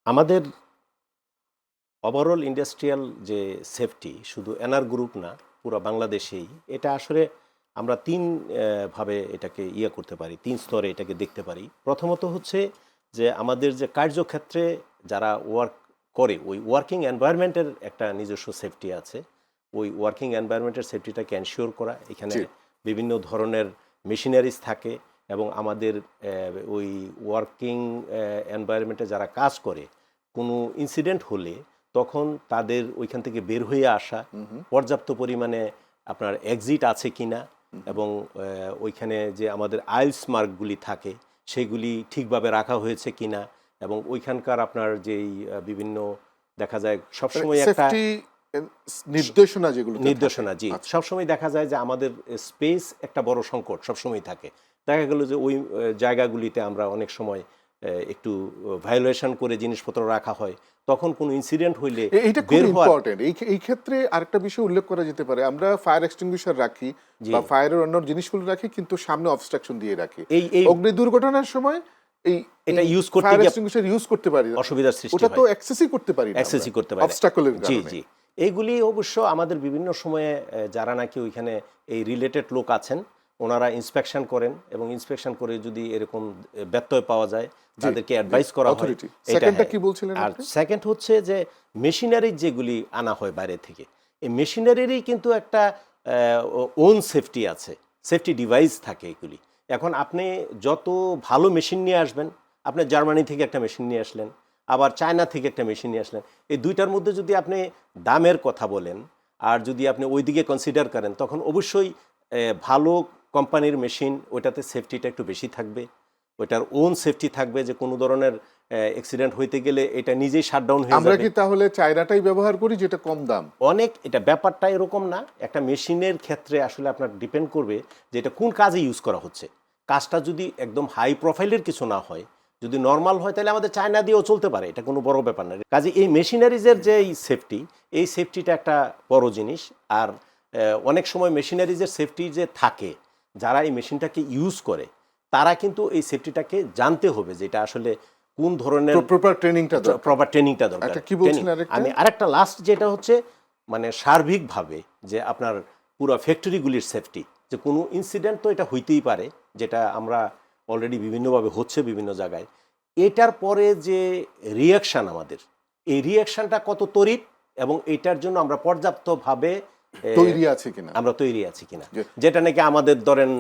আমাদের overall industrial যে safety শুধু এনআর গ্রুপ না, পুরো বাংলাদেশেই এটা আসলে আমরা ভাবে এটাকে করতে পারি, তিন স্তরে এটাকে দেখতে পারি। প্রথমত হচ্ছে যে আমাদের যে কার্যক্ষেত্রে যারা ওয়ার্ক করে ওই ওয়ার্কিং এনভায়রনমেন্টের একটা নিজস্ব সেফটি আছে। ওই ওয়ার্কিং এনভায়রনমেন্টের সেফটিটাকে এনশিওর করা, এখানে জি। বিভিন্ন ধরনের মেশিনারিজ থাকে এবং আমাদের ওই ওয়ার্কিং এনভায়রনমেন্টে যারা কাজ করে কোনো ইনসিডেন্ট হলে তখন তাদের ওইখান থেকে বের হয়ে আসা, পর্যাপ্ত পরিমাণে আপনার এক্সিট আছে কিনা এবং ওইখানে যে আমাদের আইলস মার্কগুলি থাকে সেগুলি ঠিকভাবে রাখা হয়েছে কিনা এবং ওইখানকার আপনার যেই বিভিন্ন দেখা যায় সবসময় একটা সেফটি নির্দেশনা যেগুলো নির্দেশনা, জি, সবসময় দেখা যায় যে আমাদের স্পেস একটা বড় সংকট সবসময় থাকে। দেখা গেল যে ওই জায়গাগুলিতে আমরা অনেক সময় একটু ভায়োলেশন করে জিনিসপত্র রাখা হয়, তখন কোনো ইনসিডেন্ট হইলে এইটা খুব ইম্পর্টেন্ট। এই ক্ষেত্রে আরেকটা বিষয় উল্লেখ করা যেতে পারে, আমরা ফায়ার এক্সটিংগুইশার রাখি বা ফায়ারের অন্য জিনিসগুলো রাখি কিন্তু সামনে অবস্ট্রাকশন দিয়ে রাখি। এই অগ্নি দুর্ঘটনার সময় এটা ইউজ করতে ফায়ার এক্সটিংগুইশার ইউজ করতে পারি, অসুবিধার সৃষ্টি হয়, ওটা তো অ্যাক্সেসই করতে পারি না, অ্যাক্সেসই করতে পারি অবস্ট্রাকলের জি কারণে। জি এইগুলি অবশ্য আমাদের বিভিন্ন সময়ে যারা নাকি ওইখানে এই রিলেটেড লোক আছেন ওনারা ইন্সপেকশন করেন এবং ইন্সপেকশন করে যদি এরকম ব্যত্যয় পাওয়া যায় তাদেরকে অ্যাডভাইস করা হয়। সেকেন্ডটা কি বলছিলেন আর আপনি? সেকেন্ড হচ্ছে যে মেশিনারি যেগুলি আনা হয় বাইরে থেকে, এই মেশিনারিরই কিন্তু একটা ওন সেফটি আছে, সেফটি ডিভাইস থাকে এগুলি। এখন আপনি যত ভালো মেশিন নিয়ে আসবেন, আপনি জার্মানি থেকে একটা মেশিন নিয়ে আসলেন, আবার চায়না থেকে একটা মেশিন নিয়ে আসলেন, এই দুইটার মধ্যে যদি আপনি দামের কথা বলেন আর যদি আপনি ওইদিকে কনসিডার করেন তখন অবশ্যই ভালো কোম্পানির মেশিন ওইটাতে সেফটিটা একটু বেশি থাকবে, ওইটার ওন সেফটি থাকবে যে কোনো ধরনের অ্যাক্সিডেন্ট হইতে গেলে এটা নিজেই শাটডাউন হয়ে যাবে। আমরা কি তাহলে চায়নাটাই ব্যবহার করি যেটা কম দাম? অনেক, এটা ব্যাপারটা এরকম না, একটা মেশিনের ক্ষেত্রে আসলে আপনার ডিপেন্ড করবে যে এটা কোন কাজে ইউজ করা হচ্ছে। কাজটা যদি একদম হাই প্রোফাইলের কিছু না হয়, যদি নর্মাল হয় তাহলে আমাদের চায়না দিয়েও চলতে পারে, এটা কোনো বড় ব্যাপার না। কাজে এই মেশিনারিজের যে সেফটি, এই সেফটিটা একটা বড় জিনিস। আর অনেক সময় মেশিনারিজের সেফটি যে থাকে, যারা এই মেশিনটাকে ইউজ করে তারা কিন্তু এই সেফটিটাকে জানতে হবে যে এটা আসলে কোন ধরনের প্রপার ট্রেনিংটা দরকার। দরকার। কি বলছেন আরেকটা? আমি আরেকটা লাস্ট যেটা হচ্ছে মানে সার্বিকভাবে যে আপনার পুরো ফ্যাক্টরিগুলির সেফটি, যে কোনো ইনসিডেন্ট তো এটা হইতেই পারে, যেটা আমরা অলরেডি বিভিন্নভাবে হচ্ছে বিভিন্ন জায়গায়। এটার পরে যে রিয়াকশান আমাদের, এই রিয়াকশানটা কত তড়িৎ এবং এটার জন্য আমরা পর্যাপ্তভাবে তৈরি আছে কিনা, আমরা তৈরি আছি কিনা, যেটা নাকি আমাদের ধরেন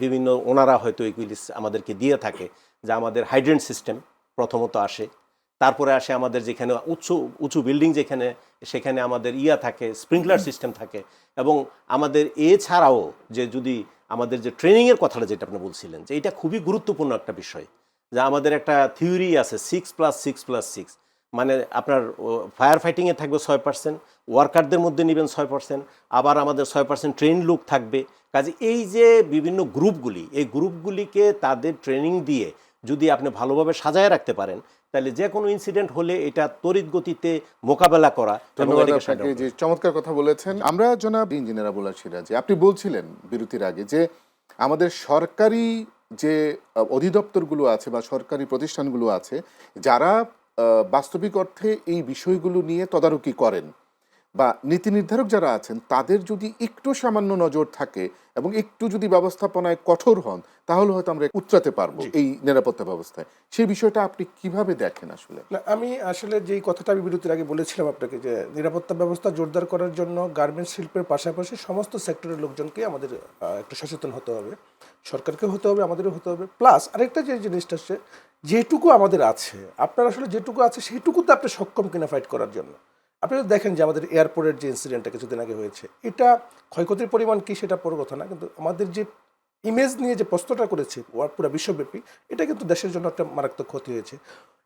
বিভিন্ন ওনারা হয়তো এইগুলি আমাদেরকে দিয়ে থাকে। যে আমাদের হাইড্রেন্ট সিস্টেম প্রথমত আসে, তারপরে আসে আমাদের যেখানে উঁচু উঁচু বিল্ডিং যেখানে, সেখানে আমাদের থাকে স্প্রিংকলার সিস্টেম থাকে। এবং আমাদের এছাড়াও যে যদি আমাদের যে ট্রেনিংয়ের কথাটা যেটা আপনি বলছিলেন, যে এটা খুবই গুরুত্বপূর্ণ একটা বিষয়, যে আমাদের একটা থিওরি আছে 6+6+6, মানে আপনার ফায়ার ফাইটিংয়ে থাকবে 6%, ওয়ার্কারদের মধ্যে নেবেন 6%, আবার আমাদের 6% ট্রেন লোক থাকবে। কাজে এই যে বিভিন্ন গ্রুপগুলি, এই গ্রুপগুলিকে তাদের ট্রেনিং দিয়ে যদি আপনি ভালোভাবে সাজায় রাখতে পারেন, তাহলে যে কোনো ইনসিডেন্ট হলে এটা তড়িৎ গতিতে মোকাবেলা করা। ধন্যবাদ আপনাকে, যে চমৎকার কথা বলেছেন। আমরা জনাব ইঞ্জিনিয়ার আবুল আল সিরাজ, আপনি বলছিলেন বিরতির আগে যে আমাদের সরকারি যে অধিদপ্তরগুলো আছে বা সরকারি প্রতিষ্ঠানগুলো আছে যারা বাস্তবিক অর্থে এই বিষয়গুলো নিয়ে তদারকি করেন বা নীতি নির্ধারক যারা আছেন তাদের যদি একটু সামান্য নজর থাকে এবং একটু যদি ব্যবস্থাপনায় কঠোর হন তাহলে হয়তো আমরা উতরাতে পারবো এই নিরাপত্তা ব্যবস্থায়। সেই বিষয়টা আপনি কিভাবে দেখেন? আসলে আমি আসলে যেই কথাটা আমি বিরতির আগে বলেছিলাম আপনাকে, যে নিরাপত্তা ব্যবস্থা জোরদার করার জন্য গার্মেন্টস শিল্পের পাশাপাশি সমস্ত সেক্টরের লোকজনকে আমাদের একটু সচেতন হতে হবে, সরকারকে হতে হবে, আমাদেরও হতে হবে। প্লাস আরেকটা যে জিনিসটা হচ্ছে, যেটুকু আমাদের আছে, আপনার আসলে যেটুকু আছে সেইটুকুতে আপনি সক্ষম কিনা ফাইট করার জন্য। আপনি যদি দেখেন যে আমাদের এয়ারপোর্টের যে ইনসিডেন্টটা কিছুদিন আগে হয়েছে, এটা ক্ষয়ক্ষতির পরিমাণ কি সেটা বড় কথা না, কিন্তু আমাদের যে ইমেজ নিয়ে যে প্রশ্নটা করেছে পুরো বিশ্বব্যাপী, এটা কিন্তু দেশের জন্য একটা মারাত্মক ক্ষতি হয়েছে।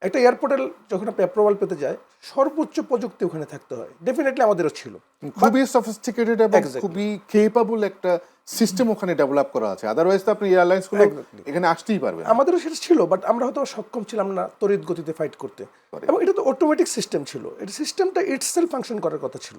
একটা এয়ারপোর্টের যখন আপনি অ্যাপ্রুভাল পেতে যায়, সর্বোচ্চ প্রযুক্তি ওখানে থাকতে হয়, ডেফিনেটলি আমাদেরও ছিল, খুবই সফিস্টিকেটেড এবং খুবই কেপেবল একটা সিস্টেম ওখানে ডেভেলপ করা আছে। আদারওয়াইজ তো আপনি এয়ারলাইন্সগুলো এখানে আসতেই পারবেন। আমাদেরও সেটা ছিল, বাট আমরা হয়তো সক্ষম ছিলাম না তড়িৎ গতিতে ফাইট করতে। এবং এটা তো অটোমেটিক সিস্টেম ছিল, এটা সিস্টেমটা ইটসেলফ ফাংশন করার কথা ছিল।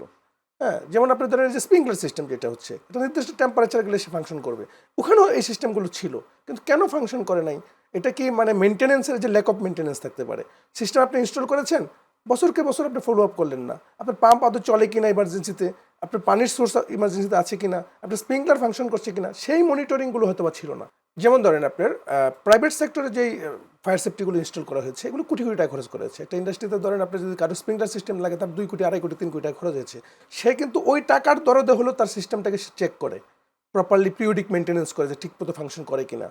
হ্যাঁ, যেমন আপনি ধরেন যে স্প্রিংকলার সিস্টেম যেটা হচ্ছে, এটা নির্দিষ্ট টেম্পারেচার গেলে সে ফাংশন করবে। ওখানেও এই সিস্টেমগুলো ছিল, কিন্তু কেন ফাংশন করে নাই? এটা কি মানে মেনটেন্যান্সের যে ল্যাক অফ মেনটেন্যান্স থাকতে পারে? সিস্টেম আপনি ইনস্টল করেছেন, বছরকে বছর আপনি ফলো আপ করলেন না, আপনার পাম্প আদৌ চলে কিনা ইমার্জেন্সিতে, আপনার পানির সোর্স ইমার্জেন্সিতে আছে কিনা, আপনার স্প্রিংকলার ফাংশন করছে কিনা, সেই মনিটরিংগুলো হয়তো বা ছিল না। যেমন ধরেন আপনার প্রাইভেট সেক্টরে যেই ফায়ার সেফটিগুলো ইনস্টল করা হয়েছে, এগুলো কোটি কোটি টাকা খরচ করা হয়েছে। একটা ইন্ডাস্ট্রিতে ধরেন আপনি যদি কারো স্প্রিংকলার সিস্টেম লাগে, তার 2 কোটি, 2.5 কোটি, 3 কোটি টাকা খরচ হয়েছে। সে কিন্তু ওই টাকার দরদে হলো তার সিস্টেমটাকে চেক করে, প্রপারলি পিরিয়ডিক মেনটেন্যান্স করে, যে ঠিকমতো ফাংশন করে কিনা।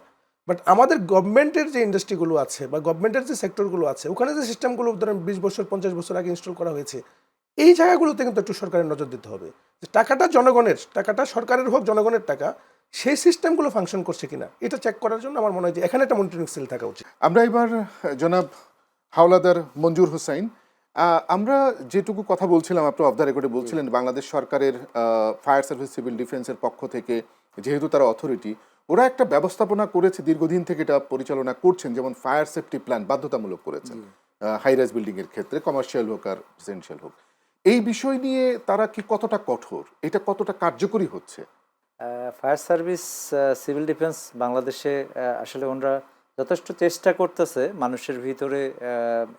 বাট আমাদের গভর্নমেন্টের যে ইন্ডাস্ট্রিগুলো আছে বা গভর্নমেন্টের যে সেক্টরগুলো আছে, ওখানে যে সিস্টেমগুলো ধরেন 20 বছর 50 বছর আগে ইনস্টল করা হয়েছে, এই জায়গাগুলোতে কিন্তু একটু সরকারের নজর দিতে হবে যে টাকাটা জনগণের, টাকাটা সরকারের হোক, জনগণের টাকা, সেই সিস্টেমগুলো ফাংশন করছে কিনা এটা চেক করার জন্য আমার মনে হয় যে এখানে একটা মনিটরিং সেল থাকা উচিত। আমরা এবার জনাব হাওলাদার মঞ্জুর হোসাইন, আমরা যেটুকু কথা বলছিলাম, আপনি অফ দ্য রেকর্ডে বলছিলেন বাংলাদেশ সরকারের ফায়ার সার্ভিস সিভিল ডিফেন্সের পক্ষ থেকে, যেহেতু তারা অথরিটি, ওরা একটা ব্যবস্থাপনা করেছে, দীর্ঘদিন থেকে এটা পরিচালনা করছেন, যেমন ফায়ার সেফটি প্ল্যান বাধ্যতামূলক করেছেন হাই রাইজ বিল্ডিং এর ক্ষেত্রে, কমার্শিয়াল হোক আর রেসিডেন্সিয়াল হোক। এই বিষয় নিয়ে তারা কি কতটা কঠোর, এটা কতটা কার্যকরী হচ্ছে? ফায়ার সার্ভিস সিভিল ডিফেন্স বাংলাদেশে আসলে ওনারা যথেষ্ট চেষ্টা করতেছে মানুষের ভিতরে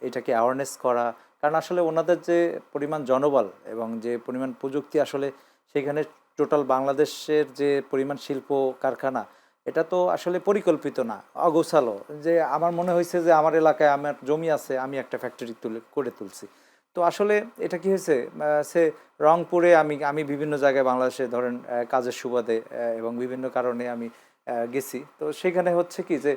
এটাকে অ্যাওয়ারনেস করা, কারণ আসলে ওনাদের যে পরিমাণ জনবল এবং যে পরিমাণ প্রযুক্তি, আসলে সেখানে টোটাল বাংলাদেশের যে পরিমাণ শিল্প কারখানা, এটা তো আসলে পরিকল্পিত না, অগোছালো। যে আমার মনে হয়েছে যে আমার এলাকায় আমার জমি আছে, আমি একটা ফ্যাক্টরি করে তুলছি। তো আসলে এটা কি হয়েছে, সে রংপুরে আমি বিভিন্ন জায়গায় বাংলাদেশে ধরেন কাজের সুবাদে এবং বিভিন্ন কারণে আমি গেছি। তো সেখানে হচ্ছে কি যে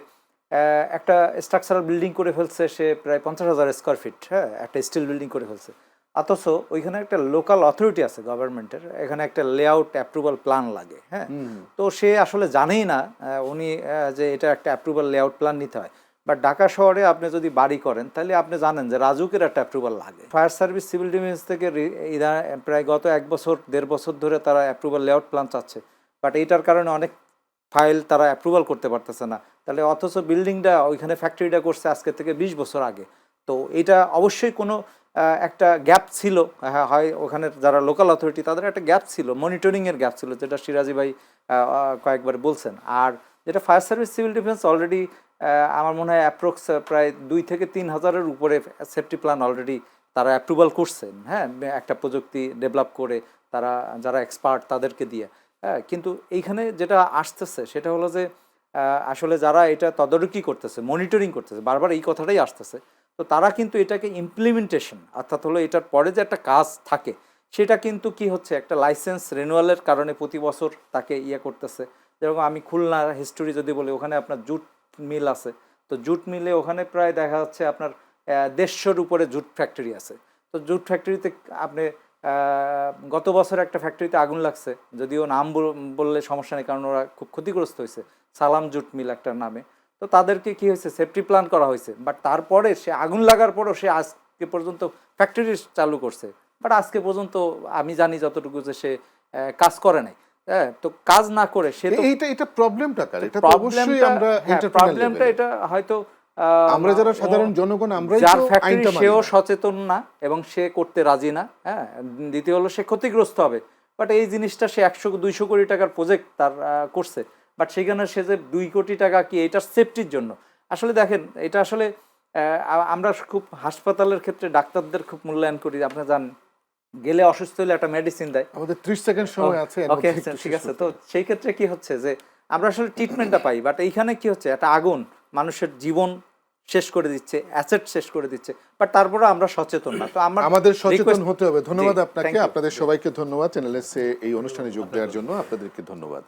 একটা স্ট্রাকচারাল বিল্ডিং করে ফেলছে সে প্রায় 50,000 স্কোয়ার ফিট, হ্যাঁ, একটা স্টিল বিল্ডিং করে ফেলছে। অথচ ওইখানে একটা লোকাল অথরিটি আছে গভর্নমেন্টের, এখানে একটা লেআউট অ্যাপ্রুভাল প্ল্যান লাগে, হ্যাঁ। তো সে আসলে জানেই না উনি যে এটা একটা অ্যাপ্রুভাল লেআউট প্ল্যান নিতে হয়। বাট ঢাকা শহরে আপনি যদি বাড়ি করেন তাহলে আপনি জানেন যে রাজুকের একটা অ্যাপ্রুভাল লাগে। ফায়ার সার্ভিস সিভিল ডিফেন্স থেকে প্রায় গত 1 বছর 1.5 বছর ধরে তারা অ্যাপ্রুভাল লেআউট প্ল্যান চাচ্ছে, বাট এইটার কারণে অনেক ফাইল তারা অ্যাপ্রুভাল করতে পারতেছে না। তাহলে অথচ বিল্ডিংটা ওইখানে ফ্যাক্টরিটা করছে আজকে থেকে 20 বছর আগে। তো এটা অবশ্যই কোনো একটা গ্যাপ ছিল, হ্যাঁ, হয় ওখানে যারা লোকাল অথরিটি তাদের একটা গ্যাপ ছিল, মনিটরিংয়ের গ্যাপ ছিল, যেটা সিরাজি ভাই কয়েকবার বলছেন। আর যেটা fire service civil defence already আমার মনে হয় অ্যাপ্রক্স প্রায় 2 থেকে 3 হাজারের উপরে সেফটি প্ল্যান অলরেডি তারা অ্যাপ্রুভাল করছেন, হ্যাঁ, একটা প্রযুক্তি ডেভেলপ করে তারা যারা এক্সপার্ট তাদেরকে দিয়ে। হ্যাঁ, কিন্তু এইখানে যেটা আসতেছে সেটা হলো যে আসলে যারা এটা তদারকি করতেছে, মনিটরিং করতেছে, বারবার এই কথাটাই আসতেছে, তো তারা কিন্তু এটাকে ইমপ্লিমেন্টেশন, অর্থাৎ হলো এটার পরে যে একটা কাজ থাকে সেটা কিন্তু কি হচ্ছে, একটা লাইসেন্স রিনিউয়ালের কারণে প্রতি বছর তাকে করতেছে। যেরকম আমি খুলনার হিস্টোরি যদি বলি, ওখানে আপনার জুট মিল আছে, তো জুট মিলে ওখানে প্রায় দেখা যাচ্ছে আপনার 150-র উপরে জুট ফ্যাক্টরি আছে। তো জুট ফ্যাক্টরিতে আপনি গত বছর একটা ফ্যাক্টরিতে আগুন লাগছে, যদিও নাম বললে সমস্যা নেই কারণ ওরা খুব ক্ষতিগ্রস্ত হয়েছে, সালাম জুট মিল একটা নামে। তো তাদেরকে কি হয়েছে, সেফটি প্ল্যান করা হয়েছে, বাট তারপরে সে আগুন লাগার পরও সে আজকে পর্যন্ত ফ্যাক্টরি চালু করছে, বাট আজকে পর্যন্ত আমি জানি যতটুকু যে সে কাজ করে নাই। হ্যাঁ, তো কাজ না করে সে তো এটা প্রবলেমটা কার? এটা তো অবশ্যই আমরা প্রবলেমটা এটা হয়তো আমরা যারা সাধারণ জনগণ, আমরাই যার তো ফ্যাক্টরি আইনটা মানি সেও না। সচেতন না এবং সে করতে রাজি না। হ্যাঁ, দ্বিতীয় হলো সে ক্ষতিগ্রস্ত হবে। বাট এই জিনিসটা সে 100-200 কোটি টাকার প্রজেক্ট তার করছে, বাট সেখানে সে যে 2 কোটি টাকা কি এটার সেফটির জন্য। আসলে দেখেন, এটা আসলে আমরা খুব হাসপাতালের ক্ষেত্রে ডাক্তারদের খুব মূল্যায়ন করি, আপনি জানেন, গেলে অসুস্থ হলে একটা মেডিসিন দেয়। আমাদের 30 সেকেন্ড সময় আছে। ওকে, ঠিক আছে। তো সেই ক্ষেত্রে কি হচ্ছে যে আমরা আসলে ট্রিটমেন্টটা পাই, বাট এইখানে কি হচ্ছে, একটা আগুন মানুষের জীবন শেষ করে দিচ্ছে, অ্যাসেট শেষ করে দিচ্ছে, বাট তারপরে আমরা সচেতন না। তো আমাদের সচেতন হতে হবে। ধন্যবাদ জি, আপনাকে, thank you. আপনাদের সবাইকে ধন্যবাদ চ্যানেল এসে এই অনুষ্ঠানে যোগ দেওয়ার জন্য, আপনাদেরকে ধন্যবাদ।